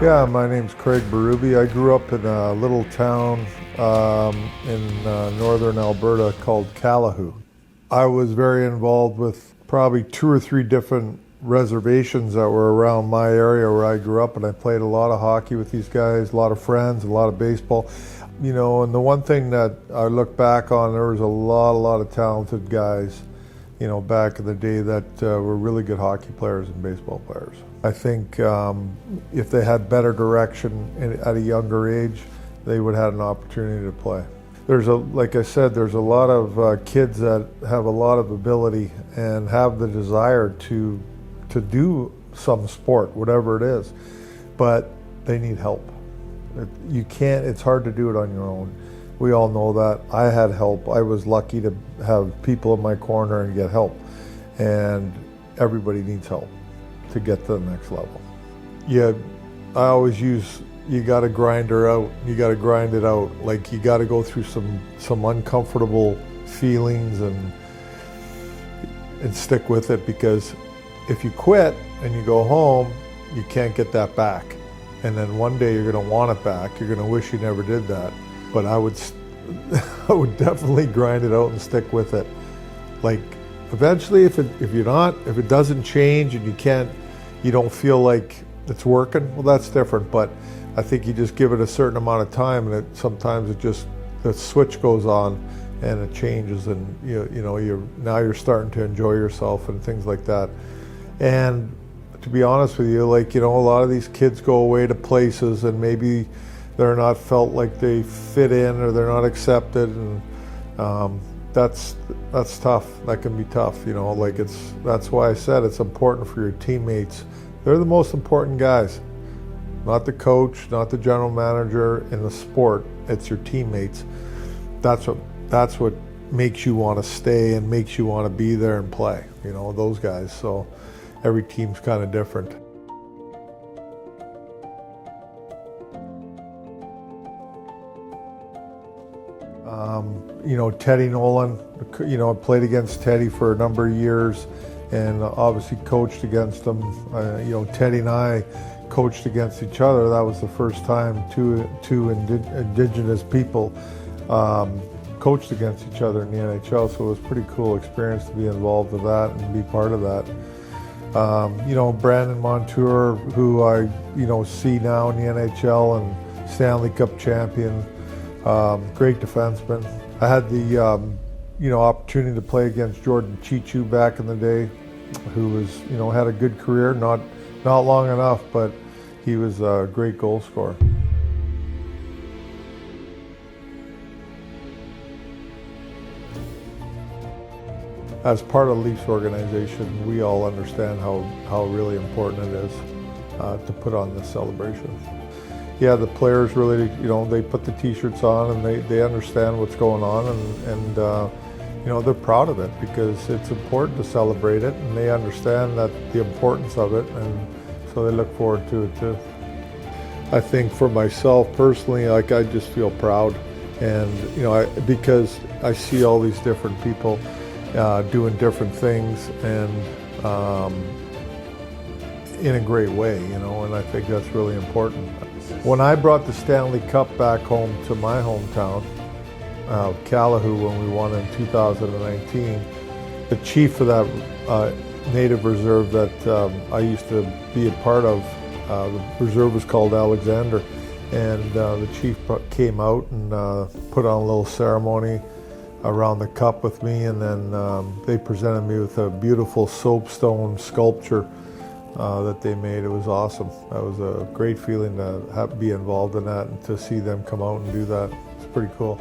Yeah, my name's Craig Berube. I grew up in a little town in northern Alberta called Calahoo. I was very involved with probably two or three different reservations that were around my area where I grew up, and I played a lot of hockey with these guys, a lot of friends, a lot of baseball. You know, and the one thing that I look back on, there was a lot of talented guys, you know, back in the day that were really good hockey players and baseball players. I think if they had better direction at a younger age, they would have had an opportunity to play. Like I said, there's a lot of kids that have a lot of ability and have the desire to do some sport, whatever it is, but they need help. It's hard to do it on your own. We all know that. I had help. I was lucky to have people in my corner and get help. And everybody needs help to get to the next level. Yeah, I always use, you gotta grind her out. You gotta grind it out. Like, you gotta go through some uncomfortable feelings and stick with it, because if you quit and you go home, you can't get that back. And then one day you're gonna want it back. You're gonna wish you never did that. But I would definitely grind it out and stick with it. Like, eventually, if it doesn't change and you don't feel like it's working, well, that's different. But I think you just give it a certain amount of time, and sometimes the switch goes on and it changes, and now you're starting to enjoy yourself and things like that. And to be honest with you, like, a lot of these kids go away to places and maybe they're not felt like they fit in, or they're not accepted, and that's tough. That can be tough, like that's why I said it's important for your teammates. They're the most important guys, not the coach, not the general manager in the sport. It's your teammates. That's what makes you want to stay and makes you want to be there and play, those guys. So every team's kind of different. Teddy Nolan, I played against Teddy for a number of years and obviously coached against him. Teddy and I coached against each other. That was the first time two Indigenous people coached against each other in the NHL, so it was a pretty cool experience to be involved with that and be part of that. Brandon Montour, who I see now in the NHL and Stanley Cup champion, great defenseman. I had the opportunity to play against Jordan Chichu back in the day, who was had a good career, not long enough, but he was a great goal scorer. As part of the Leafs organization, we all understand how really important it is to put on this celebration. Yeah, the players really, they put the T-shirts on and they understand what's going on, and they're proud of it because it's important to celebrate it, and they understand the importance of it, and so they look forward to it too. I think for myself personally, like, I just feel proud, and because I see all these different people doing different things, and in a great way, and I think that's really important. When I brought the Stanley Cup back home to my hometown, Calahoo, when we won in 2019, the chief of that native reserve that I used to be a part of, the reserve was called Alexander, and the chief came out and put on a little ceremony around the cup with me, and then they presented me with a beautiful soapstone sculpture that they made. It was awesome. That was a great feeling to be involved in that and to see them come out and do that. It's pretty cool.